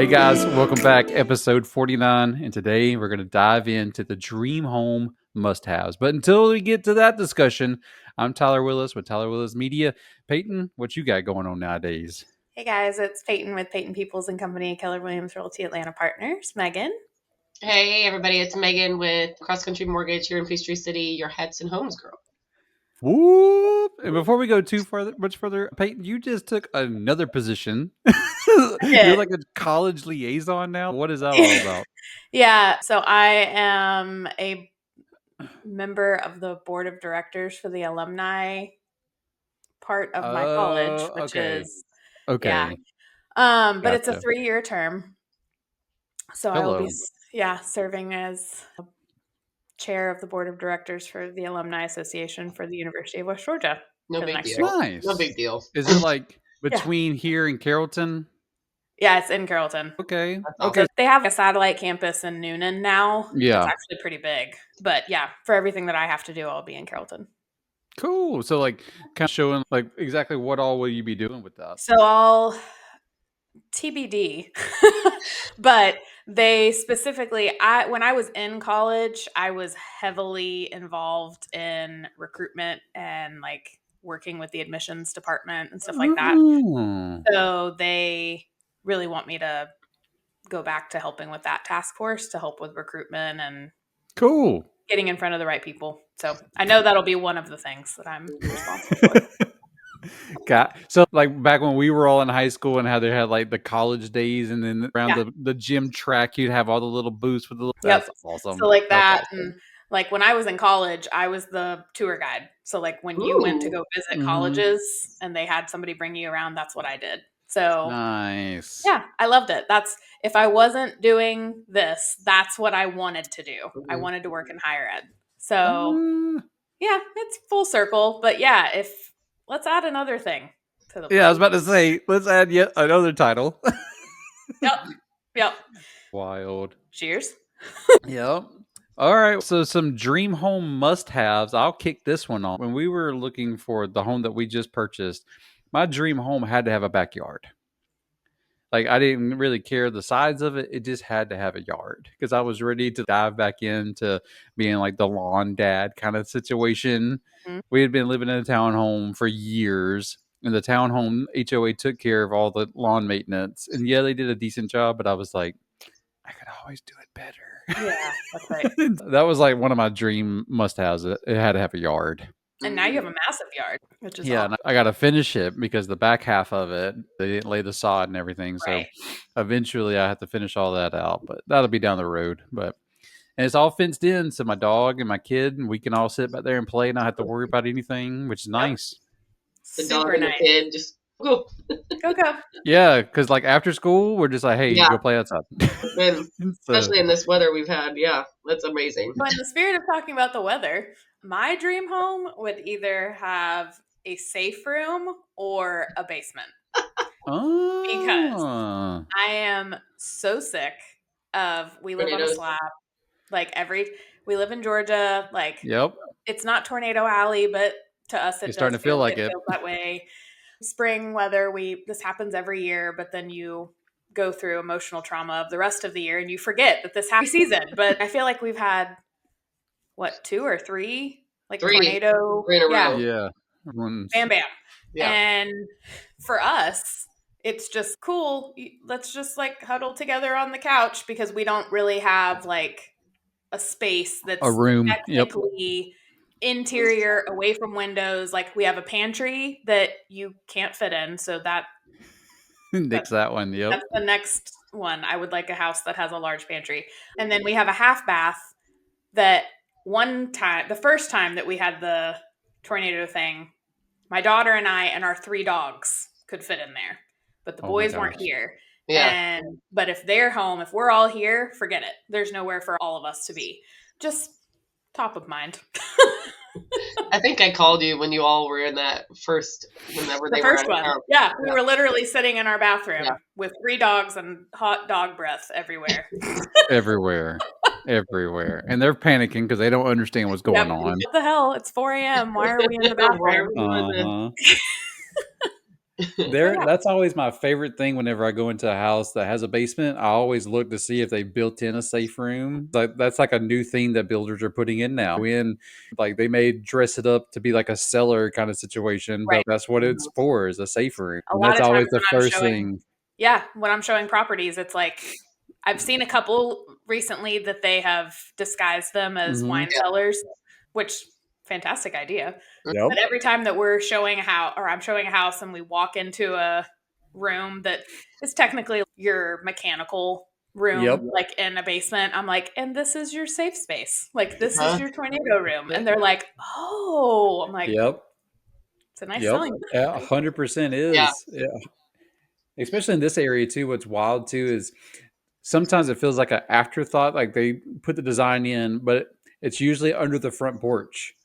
Hey guys, welcome back. Episode 49. And today we're going to dive into the dream home must-haves. But until we get to that discussion, I'm Tyler Willis with Tyler Willis Media. Payton, what you got going on nowadays? Hey guys, it's Payton with Payton Peoples and Company, Keller Williams Realty Atlanta Partners. Megan. Hey everybody, it's Megan with Cross Country Mortgage here in Peachtree City, your Hets and Homes girl. Whoop! And before we go much further, Payton, you just took another position. You're like a college liaison now. What is that all about? Yeah, so I am a member of the board of directors for the alumni part of my college, which is okay. Yeah. But it's a 3-year term. So I will be serving as chair of the board of directors for the Alumni Association for the University of West Georgia. No big deal. Nice. No big deal. Is it like between here and Carrollton? Yeah, it's in Carrollton. Okay. So they have a satellite campus in Noonan now. Yeah. It's actually pretty big. But yeah, for everything that I have to do, I'll be in Carrollton. Cool. So like kind of showing like exactly what all will you be doing with that? So I'll TBD. But they specifically, when I was in college, I was heavily involved in recruitment and like working with the admissions department and stuff like that. So they really want me to go back to helping with that task force to help with recruitment and getting in front of the right people. So I know that'll be one of the things that I'm responsible for. So like back when we were all in high school and how they had like the college days and then around the gym track, you'd have all the little booths with the little, that's awesome. So like that. Awesome. And like when I was in college, I was the tour guide. So like when you went to go visit colleges and they had somebody bring you around, that's what I did. So nice. Yeah, I loved it. If I wasn't doing this, that's what I wanted to do. I wanted to work in higher ed. So yeah, it's full circle. But yeah, let's add another thing to the I was about to say, let's add yet another title. Yep. Wild. Cheers. Yep. All right. So some dream home must-haves. I'll kick this one off. When we were looking for the home that we just purchased, my dream home had to have a backyard. Like I didn't really care the size of it. It just had to have a yard because I was ready to dive back into being like the lawn dad kind of situation. Mm-hmm. We had been living in a townhome for years, and the townhome HOA took care of all the lawn maintenance. And yeah, they did a decent job, but I was like, I could always do it better. Yeah, that's right. That was like one of my dream must-haves. It had to have a yard. And now you have a massive yard, which is awesome. And I got to finish it because the back half of it, they didn't lay the sod and everything. Right. So eventually I have to finish all that out, but that'll be down the road. And it's all fenced in. So my dog and my kid, and we can all sit back there and play and not have to worry about anything, which is nice. The dog and the kid just go. Go. Yeah. Cause like after school, we're just like, hey, go play outside. And especially in this weather we've had. Yeah. That's amazing. But in the spirit of talking about the weather, my dream home would either have a safe room or a basement. Because I am so sick of, we live on a slab. Like we live in Georgia. Like, it's not Tornado Alley, but to us, it's starting to feel like it feels that way. Spring weather, this happens every year, but then you go through emotional trauma of the rest of the year and you forget that this happy season. But I feel like we've had 2 or 3 tornado. 3 in a row. Yeah. Bam. Yeah. And for us, it's just cool. Let's just like huddle together on the couch because we don't really have like a space that's a room technically interior away from windows. Like we have a pantry that you can't fit in. So that's that one. Yep. That's the next one. I would like a house that has a large pantry. And then we have a half bath that the first time that we had the tornado thing, my daughter and I and our 3 dogs could fit in there, but the boys weren't here. Yeah. But if they're home, if we're all here, forget it. There's nowhere for all of us to be. Just top of mind. I think I called you when you all were in that first one. Yeah, we were literally sitting in our bathroom with 3 dogs and hot dog breath everywhere. Everywhere. And they're panicking because they don't understand what's going on. What the hell? It's 4 a.m. Why are we in the bathroom? That's always my favorite thing whenever I go into a house that has a basement. I always look to see if they built in a safe room. That's like a new thing that builders are putting in now. Like they may dress it up to be like a cellar kind of situation, but Right. that's what it's for, is a safe room. A And lot that's of times always the when I'm first showing thing. Yeah, when I'm showing properties, it's like I've seen a couple recently that they have disguised them as wine Yeah. cellars, which fantastic idea. Yep. But every time that we're showing a house, or I'm showing a house, and we walk into a room that is technically your mechanical room, Yep. like in a basement, I'm like, and this is your safe space. Like, this is Huh? your tornado room. And they're like, oh, I'm like, Yep. it's a nice Yep. selling. Yeah, 100% Yeah. is. Yeah. Especially in this area too. What's wild too is sometimes it feels like an afterthought. Like they put the design in, but it's usually under the front porch.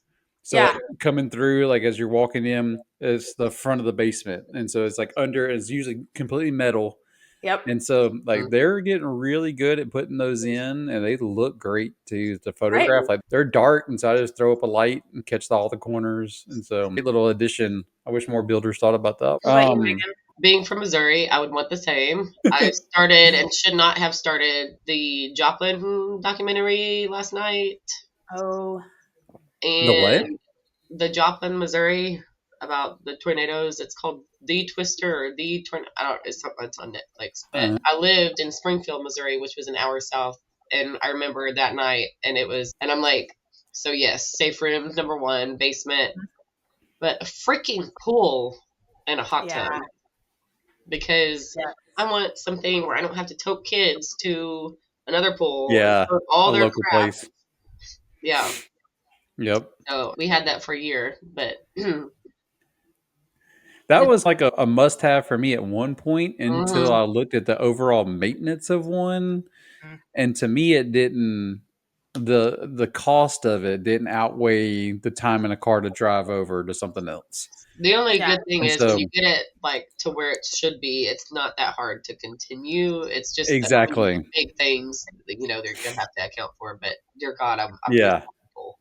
So Yeah. like coming through, like as you're walking in, it's the front of the basement, and so it's like under. It's usually completely metal, Yep. and so like they're getting really good at putting those in, and they look great too to photograph. Like they're dark, and so I just throw up a light and catch all the corners, and so great little addition. I wish more builders thought about that. What about you, Megan? Being from Missouri, I would want the same. I started and should not have started the Joplin documentary last night. Oh, The what? And the Joplin, Missouri, about the tornadoes. It's called The Twister or The Tornado. I don't. It's on Netflix. But I lived in Springfield, Missouri, which was an hour south, and I remember that night, and I'm like, so yes, safe room number one, basement, but a freaking pool and a hot yeah. tub, because I want something where I don't have to tote kids to another pool. Yeah, and all a their local crap. place. Yeah. Yep. So we had that for a year, but That was like a must-have for me at one point until Mhm. I looked at the overall maintenance of one, and to me, it didn't. The cost of it didn't outweigh the time in a car to drive over to something else. The only Yeah. good thing And is when so, you get it like to where it should be, it's not that hard to continue. It's just the exactly. big things that they're gonna have to account for. But dear God, I'm Yeah. thankful.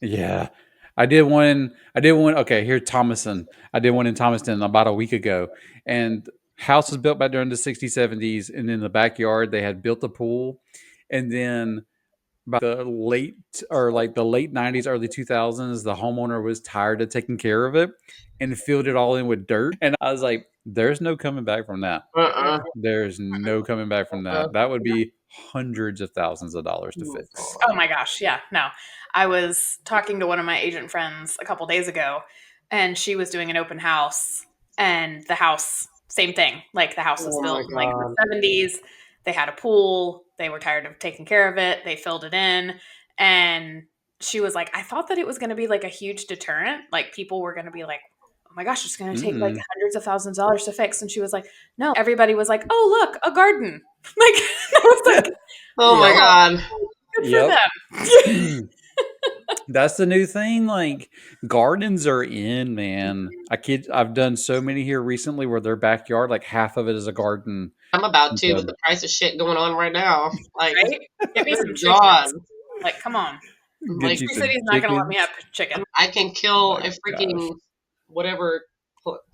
Yeah. I did one. Okay, here, Thomaston. I did one in Thomaston about a week ago. And house was built back during the 60s, 70s. And in the backyard, they had built a pool. And then by the late 90s, early 2000s, the homeowner was tired of taking care of it and filled it all in with dirt. And I was like, there's no coming back from that. There's no coming back from that. That would be hundreds of thousands of dollars to fix. Oh my gosh. Yeah. No. I was talking to one of my agent friends a couple days ago, and she was doing an open house, and the house, same thing. Like the house was Oh built my in like God. the 70s. They had a pool. They were tired of taking care of it. They filled it in. And she was like, I thought that it was going to be like a huge deterrent. Like people were going to be like, oh my gosh, it's going to take like hundreds of thousands of dollars to fix. And she was like, no. Everybody was like, oh, look, a garden. Like, I was like, Oh my God. good for them. That's the new thing. Like gardens are in, man. I've done so many here recently where their backyard, like half of it is a garden. I'm about And to so, with the price of shit going on right now. Like, Right? Give me some God. chickens. Like, come on. get Like, you Tree some City's not going to let me chickens. have chicken. I can kill My a freaking gosh. whatever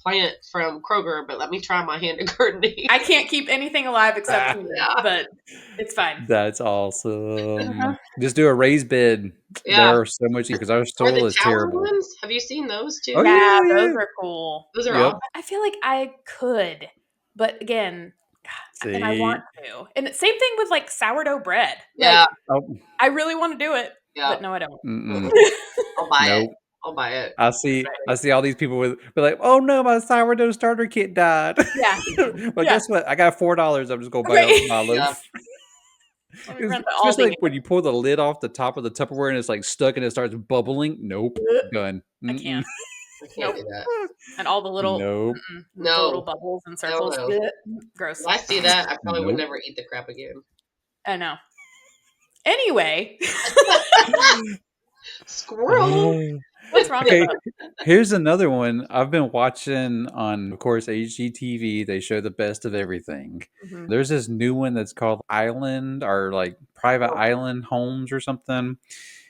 plant from Kroger, but let me try my hand at gardening. I can't keep anything alive except food, but it's fine. That's awesome. Just do a raised bed. Yeah. There are so much because our Or soil the is tower terrible. ones. Have you seen those too? Oh Yeah, yeah, those yeah. are cool. Those are Yep. awesome. I feel like I could, but again, and I want to. And same thing with like sourdough bread. Yeah. Like, I really want to do it, Yeah. but no, I don't. I'll buy it. Nope. I'll buy it. I see all these people be like, oh no, my sourdough starter kit died. Yeah. But Yeah. guess what? I got $4. I'm just gonna buy Right. my loaf. Let me run to Especially Aldi. like when you pull the lid off the top of the Tupperware and it's like stuck and it starts bubbling. Nope. Done. I can't. I can't do that. And all the little Nope. the little bubbles and circles. no. Blech. Gross. If I see that, I probably would Nope. never eat the crap again. I know. Anyway, Squirrel. what's wrong Okay, with us? here's another one. I've been watching on, of course, HGTV. They show the best of everything. Mhm. There's this new one that's called Island or like Private Island Homes or something.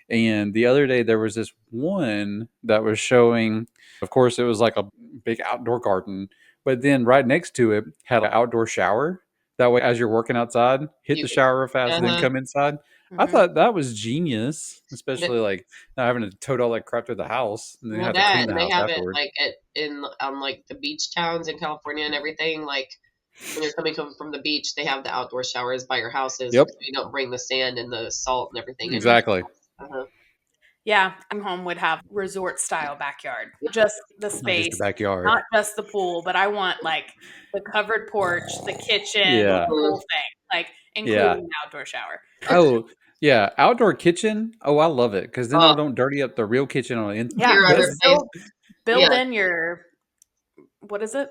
And the other day there was this one that was showing, of course, it was like a big outdoor garden. but then right next to it had an outdoor shower. That way, as you're working outside, hit the shower real fast, and then come inside. I thought that was genius, especially like not having to tote all that crap to the house and then Well, have to clean that the and they house have it afterwards. like like the beach towns in California and everything. Like when you're coming from the beach, they have the outdoor showers by your houses. Yep. So you don't bring the sand and the salt and everything in. Exactly. Yeah, I'm home would have resort style backyard. Just the Not just space, the backyard. not just the pool, but I want like the covered porch, the kitchen, Yeah. the whole thing, like including the outdoor shower. Oh, yeah. Outdoor kitchen. Oh, I love it because then I don't dirty up the real kitchen on the inside. Yeah, Your other place. build in your what is it?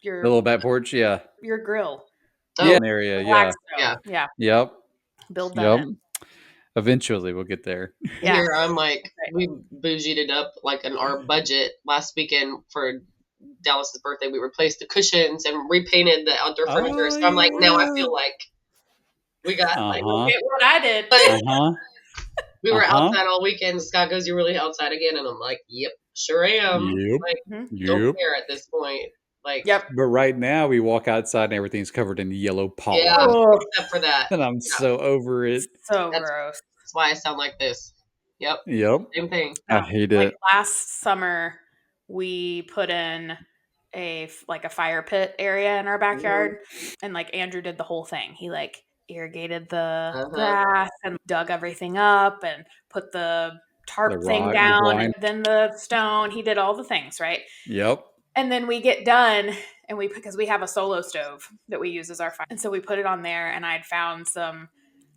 The little back porch. Yeah. Your grill. Yeah. Area. Yeah. Yep. Build that in. Eventually, we'll get there. Yeah. Here I'm like, we bougied it up like in our budget last weekend for Dallas's birthday. We replaced the cushions and repainted the outdoor furniture. So I'm like, now I feel like we got like look at what I did. We were outside all weekend. Scott goes, "You really outside again?" And I'm like, "Yep, sure am." Yep. Like, don't care at this point. Like, But right now we walk outside and everything's covered in yellow pollen. Yeah, except for that. And I'm so over it. So gross. That's why I sound like this. Yep. Same thing. I hate it. Last summer, we put in a fire pit area in our backyard, and like Andrew did the whole thing. He like irrigated the grass and dug everything up and put the tarp thing down, and then the stone. He did all the things, right? Yep. And then we get done, and because we have a solo stove that we use as our fire, and so we put it on there. And I'd found some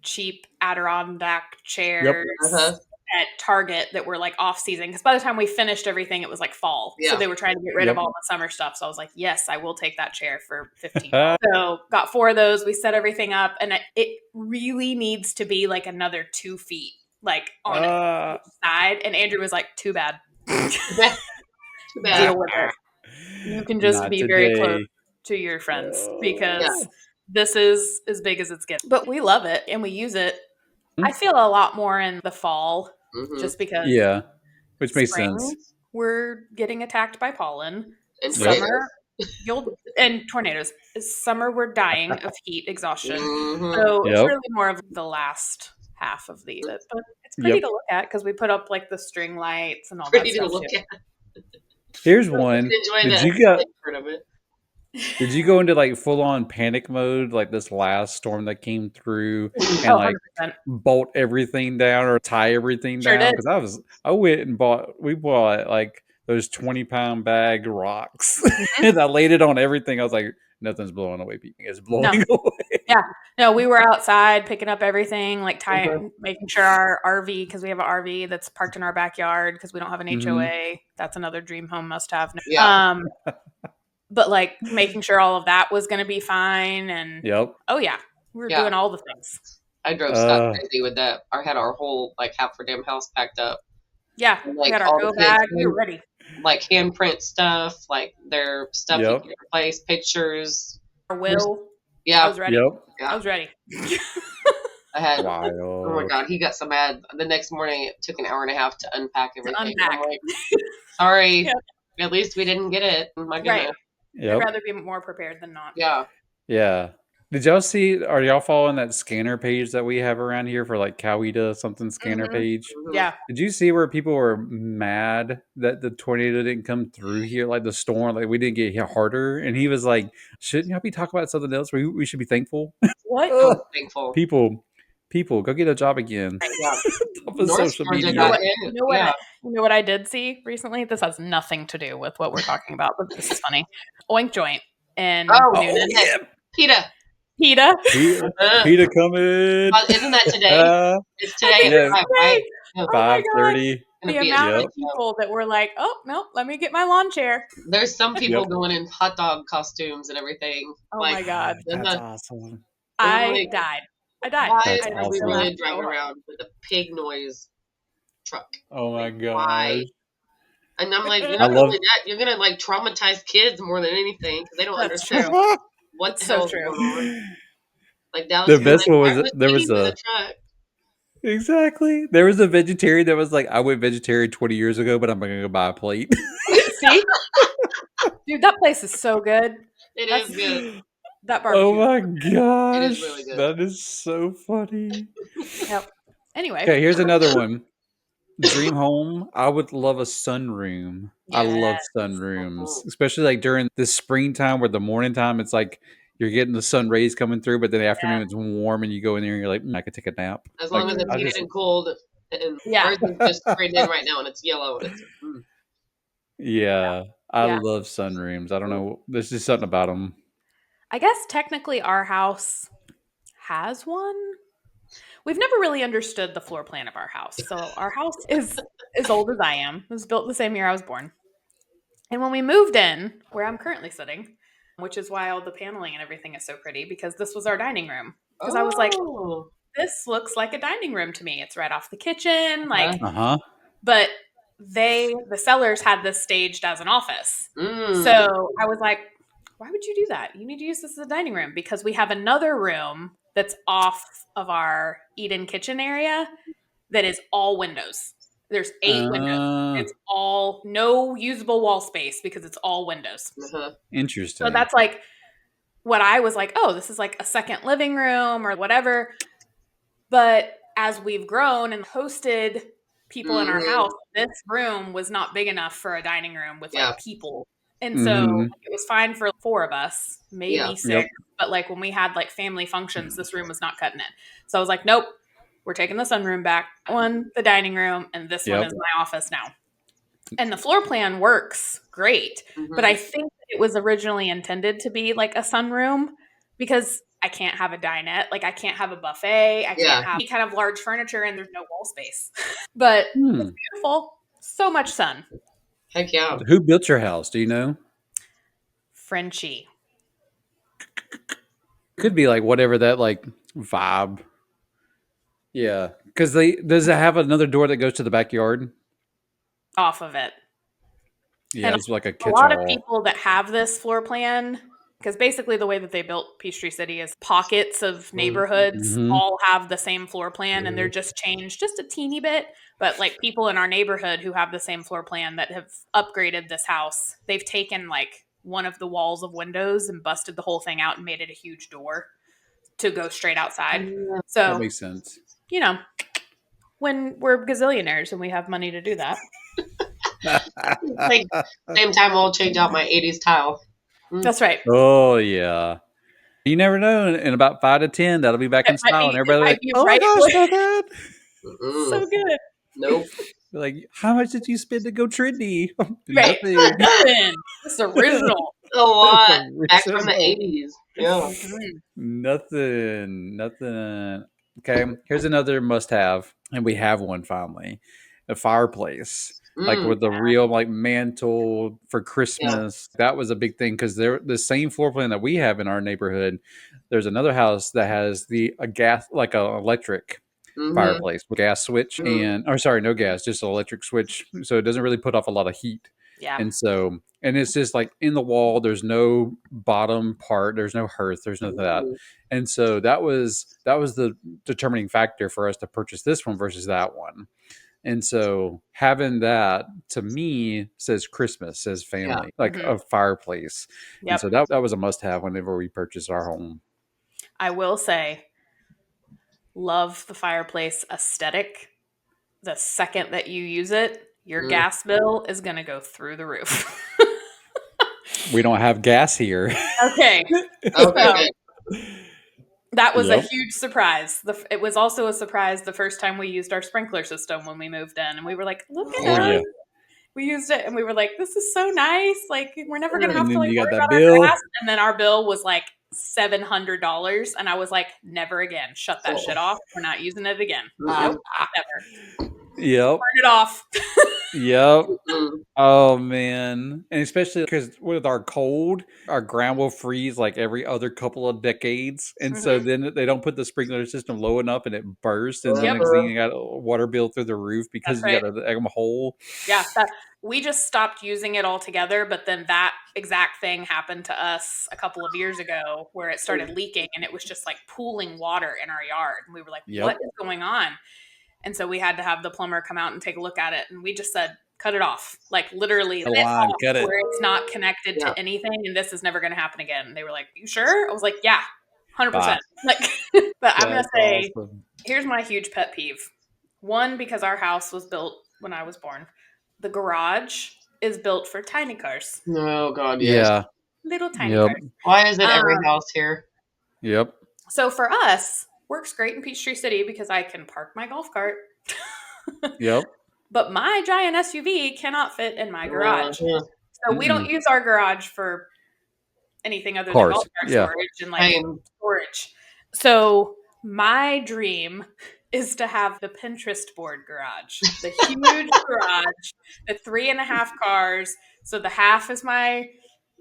cheap Adirondack chairs at Target that were like off season, because by the time we finished everything, it was like fall. So they were trying to get rid of all the summer stuff. So I was like, yes, I will take that chair for $15. So got 4 of those. We set everything up, and it really needs to be like another 2 feet, like on the side. And Andrew was like, too bad. Too bad. Deal with it. You can just be very close to your friends, because this is as big as it's getting. But we love it and we use it. I feel a lot more in the fall, just because. Yeah, which makes sense. We're getting attacked by pollen. And summer, and tornadoes. Summer, we're dying of heat exhaustion. So it's really more of the last half of the year. But it's pretty to look at because we put up like the string lights and all that stuff. Here's one. Did you go into like full on panic mode like this last storm that came through and like 100%. bolt everything down or tie everything down? Because I went and we bought like those 20-pound bag rocks and I laid it on everything. I was like, nothing's blowing away. It's blowing away. Yeah. No, we were outside picking up everything, like making sure our RV, because we have an RV that's parked in our backyard because we don't have an HOA. That's another dream home must have. Yeah. But like making sure all of that was going to be fine. And we were doing all the things. I drove Scott crazy with that. I had our whole like half our damn house packed up. Yeah. And, like, we had our go bag. We were ready. Like handprint stuff, like their stuff you can replace, pictures. Our will. Yeah. I was ready. Yeah. I was ready. I had, oh my God, he got so mad. The next morning, it took an hour and a half to unpack everything. I'm like, sorry, at least we didn't get it. My goodness. I'd rather be more prepared than not. Yeah. Yeah. Did y'all see, are y'all following that scanner page that we have around here for like Coweta something scanner page? Yeah. Did you see where people were mad that the tornado didn't come through here, like the storm, like we didn't get hit harder? And he was like, shouldn't y'all be talking about something else? We should be thankful. What? Thankful. People, go get a job again. Yeah. Social media. You know what I did see recently? This has nothing to do with what we're talking about, but this is funny. Oink Joint and Noonan. PETA coming. Isn't that today? It's today. Right? 5:30. The amount of people that were like, "Oh no, let me get my lawn chair." There's some people going in hot dog costumes and everything. Oh my God, that's awesome! I died. Why are we really driving around with a pig noise truck? Oh my God! Why? And I'm like, not only that, you're gonna like traumatize kids more than anything because they don't understand. What the hell is going on? Like Dallas, the best one was there was a truck. Exactly. There was a vegetarian that was like, I went vegetarian 20 years ago, but I'm going to go buy a plate. See? Dude, that place is so good. It That's is good. that Oh barbecue. my It is really gosh. good. That is so funny. Yep. Anyway. Okay, here's another one. Dream home. I would love a sunroom. I Yeah. love sunrooms, especially like during the springtime or the morning time. It's like you're getting the sun rays coming through, but then the afternoon it's warm and you go in there and you're like, I could take a nap. As long Like as it's I heated just, and cold, and Yeah. ours is just straight in right now, and it's yellow, and it's yeah, I Yeah. love sunrooms. I don't know. There's just something about them. I guess technically our house has one. We've never really understood the floor plan of our house. So our house is as old as I am. It was built the same year I was born. And when we moved in, where I'm currently sitting, which is why all the paneling and everything is so pretty, because this was our dining room. Because I was like, oh, this looks like a dining room to me. It's right off the kitchen. Like, Uh huh. but the sellers had this staged as an office. mm, So I was like, why would you do that? You need to use this as a dining room because we have another room that's off of our eat-in kitchen area that is all windows. There's 8 windows. It's all no usable wall space because it's all windows. uh-huh. So Interesting. that's like what I was like, oh, this is like a second living room or whatever. But as we've grown and hosted people in our Mhm. house, this room was not big enough for a dining room with Yeah, like people. And so Hmm. it was fine for 4 of us, yeah. maybe 6. Yep. But like when we had like family functions, this room was not cutting it. So I was like, nope, we're taking the sunroom back. That one, the dining room, and this one Yep. is my office now. And the floor plan works great. But I Mhm. think that it was originally intended to be like a sunroom because I can't have a dinette. Like I can't have a buffet. I can't Yeah. have any kind of large furniture and there's no wall space. But Hmm. it's beautiful. So much sun. Heck yeah. Who built your house? Do you know? Frenchie. Could be like whatever that like vibe. Yeah, because they does it have another door that goes to the backyard? Off of it. Yeah, And it's like a a lot of catch-all. people that have this floor plan, because basically the way that they built Peachtree City is pockets of neighborhoods Hmm. all have the same floor plan and they're just changed just a teeny bit. But like people in our neighborhood who have the same floor plan that have upgraded this house, they've taken like one of the walls of windows and busted the whole thing out and made it a huge door to go straight outside. Yeah. That So, makes sense. you know, when we're gazillionaires and we have money to do that. Like same time I'll change out my '80s tile. That's right. Oh yeah. You never know. In about 5 to 10, that'll be back in style, and It everybody will be might like, be "Oh my right. gosh, Megan!" Mm-mm. So good. Nope. Like, how much did you spend to go trendy? Right. Nothing. Nothing. It's original. A lot back from the Original. '80s. Yeah. Mhm. Nothing. Nothing. Okay. Here's another must-have, and we have one finally. A fireplace. Like Mm. with the real like mantle for Yeah. Christmas. That was a big thing because they're the same floor plan that we have in our neighborhood. There's another house that has the a gas like a electric Mhm. fireplace with gas switch Mhm. and or sorry, no gas, just an electric switch. So it doesn't really put off a lot of heat. Yeah. And so and it's just like in the wall, there's no bottom part, there's no hearth, there's none of that. Mm. And so that was the determining factor for us to purchase this one versus that one. And so having that to me says Christmas, says Yeah. family, like Mhm. a fireplace. And Yep. so that was a must have whenever we purchased our home. I will say, love the fireplace aesthetic. The second that you use it, your Mm. gas bill is going to go through the roof. We don't have gas here. Okay. Okay. So Good. that was a Yep. huge surprise. It was also a surprise the first time we used our sprinkler system when we moved in. And we were like, look Oh at us. yeah. We used it and we were like, this is so nice. Like, we're never going to Mm. have And to then like you got worry that about our bill. gas. And then our bill was like $700. And I was like, never again. Shut that shit off. We're not using it again. Mm-mm. Nope. Never. Yep. Turn it off. Yep. Mm-mm. Oh man. And especially because with our cold, our ground will freeze like every other couple of decades. And so Mhm. then they don't put the sprinkler system low enough and it bursts. And then Yep. next thing Uh-huh. you got a water bill through the roof That's because you right. got a hole. Yeah. We just stopped using it altogether. But then that exact thing happened to us a couple of years ago where it started leaking and it was just like pooling water in our yard. And we were like, what Yep. is going on? And so we had to have the plumber come out and take a look at it. And we just said, cut it off. Like literally The line, cut it. where it's not connected Yeah. to anything, and this is never going to happen again. And they were like, "You sure?" I was like, "Yeah, 100%." Bye. Like, but I'm going to That's say, awesome. here's my huge pet peeve. One, because our house was built when I was born. The garage is built for tiny cars, Oh God, yes. Yeah. little tiny Yep. cars. Why is it every house here? Yep. So for us, works great in Peachtree City because I can park my golf cart. Yep. But my giant SUV cannot fit in my garage. So we don't use our garage for anything other than golf cart storage and like storage. So my dream is to have the Pinterest board garage, the huge garage, the 3.5 cars. So the half is my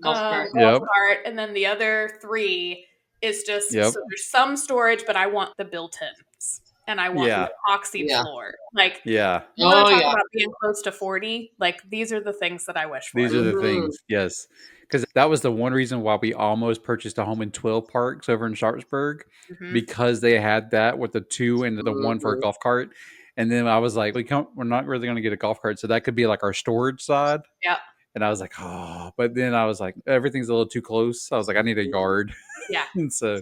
golf cart. golf cart, and then the other 3 is just so there's some storage, but I want the built-ins. And I want the epoxy floor. Like, you want to talk about being close to 40? Like, these are the things that I wish for. These are the things, yes. Because that was the one reason why we almost purchased a home in 12 Parks over in Sharpsburg, because they had that with the 2 and the 1 for a golf cart. And then I was like, we're not really going to get a golf cart, so that could be like our storage side. Yeah. And I was like, oh, but then I was like, everything's a little too close. I was like, I need a yard. Yeah. And so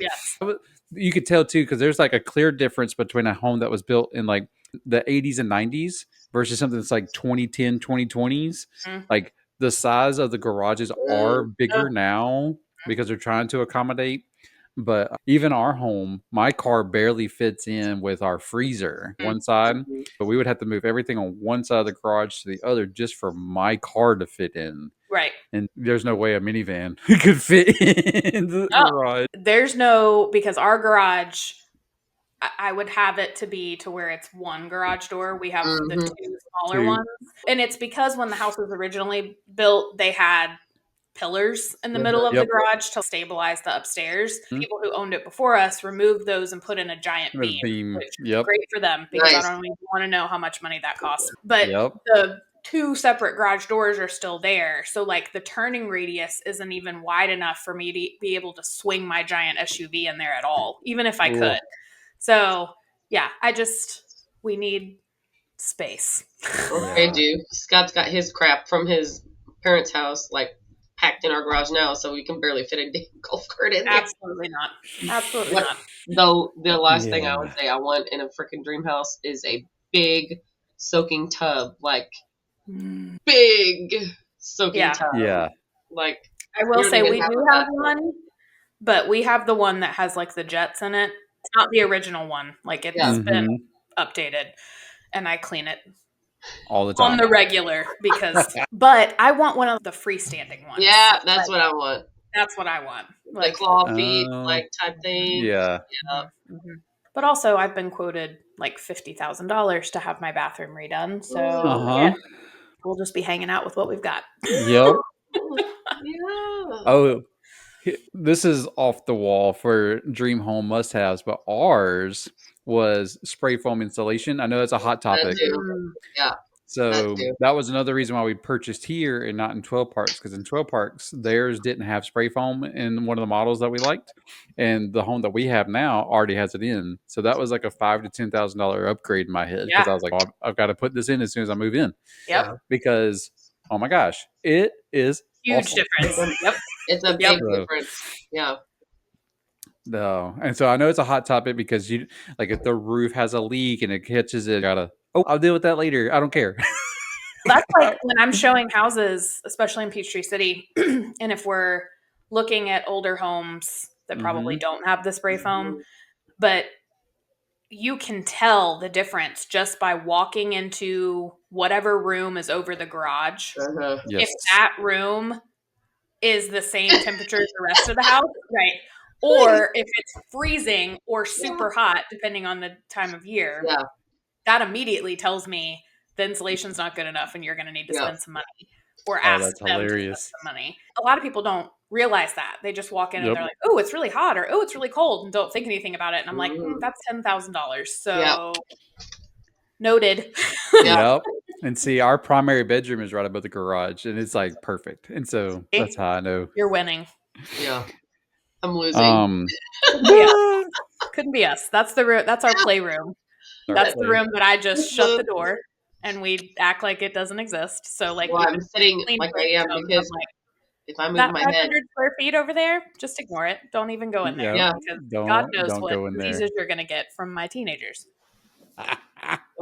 you could tell too, because there's like a clear difference between a home that was built in like the 80s and 90s versus something that's like 2010, 2020s. Like the size of the garages are bigger now because they're trying to accommodate. But even our home, my car barely fits in with our freezer one side. But we would have to move everything on one side of the garage to the other just for my car to fit in. Right. And there's no way a minivan could fit in the garage. There's no, because our garage, I would have it to be to where it's one garage door. We have the 2 smaller ones. And it's because when the house was originally built, they had pillars in the middle of the garage to stabilize the upstairs. People who owned it before us removed those and put in a giant beam. Which is great for them because I don't even want to know how much money that costs. But the 2 separate garage doors are still there. So like the turning radius isn't even wide enough for me to be able to swing my giant SUV in there at all, even if I could. So yeah, we need space. Okay, dude. Scott's got his crap from his parents' house, like packed in our garage now, so we can barely fit a damn golf cart in there. Absolutely not. Absolutely not. Though the last thing I would say I want in a freaking dream house is a big soaking tub, like big soaking tub. Yeah. Like I will say we do have one, but we have the one that has like the jets in it. It's not the original one. Like it's been updated, and I clean it all the time on the regular because. But I want one of the freestanding ones. Yeah, that's what I want. That's what I want. Like the claw feet, like type thing. Yeah. But also, I've been quoted like $50,000 to have my bathroom redone. So we'll just be hanging out with what we've got. Yep. Oh, this is off the wall for dream home must-haves, but ours was spray foam installation. I know that's a hot topic. Yeah. So that was another reason why we purchased here and not in 12 Parks, because in 12 Parks, theirs didn't have spray foam in one of the models that we liked. And the home that we have now already has it in. So that was like a $5,000 to $10,000 upgrade in my head because I was like, oh, I've got to put this in as soon as I move in. Yep. Because, oh my gosh, it is huge awful. Difference. Yep. It's a big difference. Yeah. No. And so I know it's a hot topic because you like if the roof has a leak and it catches it, I'll deal with that later. I don't care. That's like when I'm showing houses, especially in Peachtree City, and if we're looking at older homes that probably don't have the spray foam, but you can tell the difference just by walking into whatever room is over the garage. If that room is the same temperature as the rest of the house, right? Or if it's freezing or super hot, depending on the time of year, that immediately tells me the insulation's not good enough and you're going to need to spend some money or ask them to spend some money. A lot of people don't realize that. They just walk in and they're like, oh, it's really hot or oh, it's really cold and don't think anything about it. And I'm like, that's $10,000. So noted. Yep. And see, our primary bedroom is right above the garage and it's like perfect. And so that's how I know. You're winning. Yeah. I'm losing. Couldn't be us. That's our playroom. That's the room that I just shut the door and we act like it doesn't exist. So like, Well, I'm sitting clean like I am rooms, because I'm like, if I move that my head, 500 square feet over there, just ignore it. Don't even go in there Yep. Yeah. because God knows Don't what go in there. diseases you're going to get from my teenagers. well,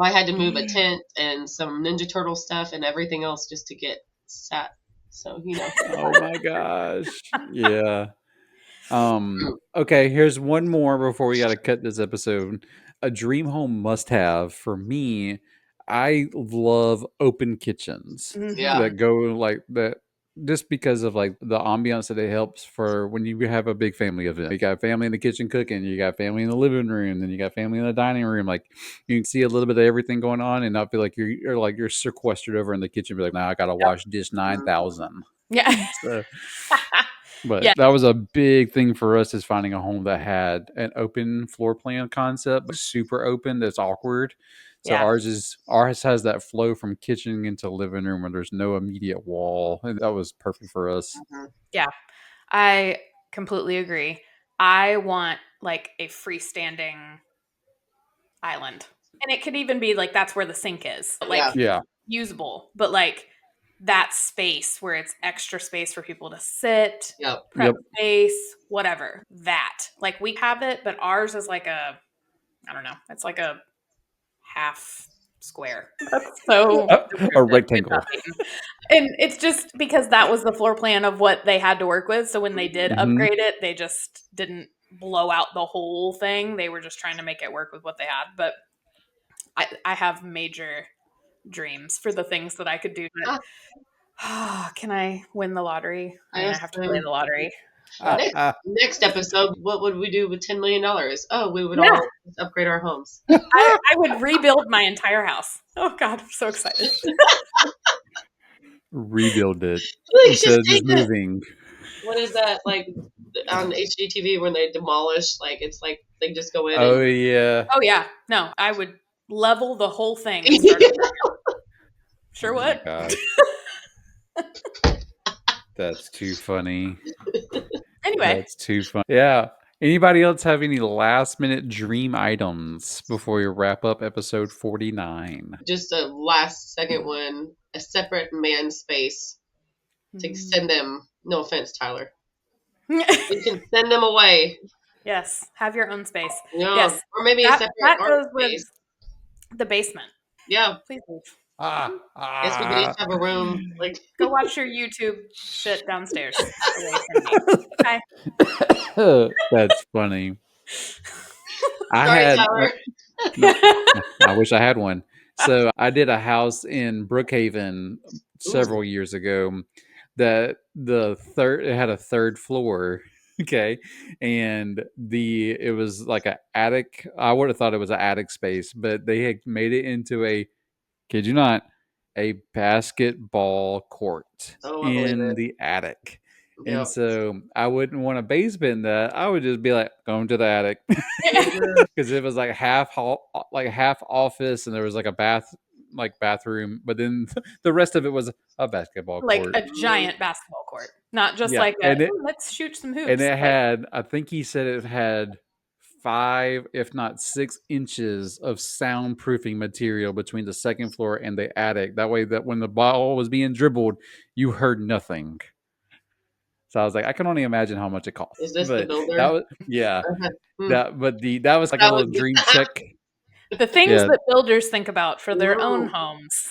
I had to move a tent and some Ninja Turtle stuff and everything else just to get sat. So Oh my gosh. Yeah. Okay, here's one more before we got to cut this episode. A dream home must have for me. I love open kitchens Yeah. that go like that just because of like the ambiance that it helps for when you have a big family event. You got family in the kitchen cooking, you got family in the living room, then you got family in the dining room. Like you can see a little bit of everything going on and not feel like you're sequestered over in the kitchen. Be like, now I gotta wash dish 9,000. Yeah. So, but Yeah. that was a big thing for us is finding a home that had an open floor plan concept, but super open that's awkward. So Yeah. ours has that flow from kitchen into living room where there's no immediate wall. And that was perfect for us. Yeah. I completely agree. I want like a freestanding island. And it could even be like that's where the sink is. Like Yeah. usable, but like that space where it's extra space for people to sit, Yep. prep space, whatever. That. Like we have it, but ours is like I don't know, it's like a half square. So A rectangle. and it's just because that was the floor plan of what they had to work with. So when they did upgrade it, they just didn't blow out the whole thing. They were just trying to make it work with what they had. But I have major dreams for the things that I could do. Can I win the lottery? I mean, I have to play the lottery. Next episode, what would we do with $10 million? Oh, we would all upgrade our homes. I would rebuild my entire house. Oh God, I'm so excited. Rebuild it Like, instead of just moving. What is that like on HGTV when they demolish? Like it's like they just go in. Oh yeah. Oh yeah. No, I would level the whole thing and start over. Sure would. Oh that's too funny. Anyway. That's too fun. Yeah. Anybody else have any last minute dream items before we wrap up episode 49? Just a last second one, a separate man space to send them. No offense, Tyler. You can send them away. Yes, have your own space. No, yes, or maybe a separate that art goes space. with the basement. Yeah, please leave. Guess we could each have a room. Like, go watch your YouTube shit downstairs. Away from me. Bye. That's funny. Sorry, Tyler. I wish I had one. So I did a house in Brookhaven several years ago. That it had a third floor. Okay, and it was like an attic. I would have thought it was an attic space, but they had made it into a, kid you not, a basketball court in the attic. Yep. And so I wouldn't want a basement in that. I would just be like, going to the attic. Because it was like half office and there was like a bathroom, but then the rest of it was a basketball like court. a giant basketball court, not just like let's shoot some hoops. And it had, I think he said it had 5, if not 6 inches of soundproofing material between the second floor and the attic. That way that when the ball was being dribbled, you heard nothing. So I was like, I can only imagine how much it cost. Is this the builder? That was, yeah. That was like a little dream check. The things that builders think about for their own homes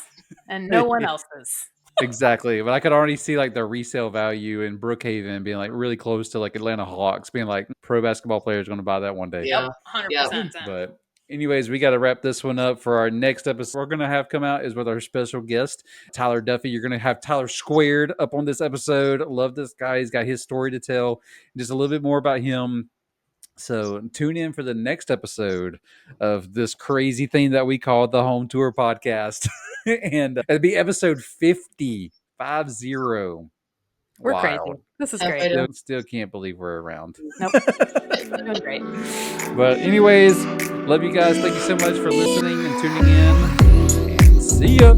and no one else's. Exactly. But I could already see like the resale value in Brookhaven being like really close to like Atlanta Hawks, being like pro basketball players going to buy that one day. Yeah. 100%. But anyways, we got to wrap this one up. For our next episode we're going to have come out is with our special guest, Tyler Duffy. You're going to have Tyler squared up on this episode. Love this guy. He's got his story to tell, just a little bit more about him. So tune in for the next episode of this crazy thing that we call the Home Tour Podcast. And it'll be episode 50. We're Wild. crazy. This is great. Still can't believe we're around. Nope. Doing great. But anyways, love you guys. Thank you so much for listening and tuning in. And see ya.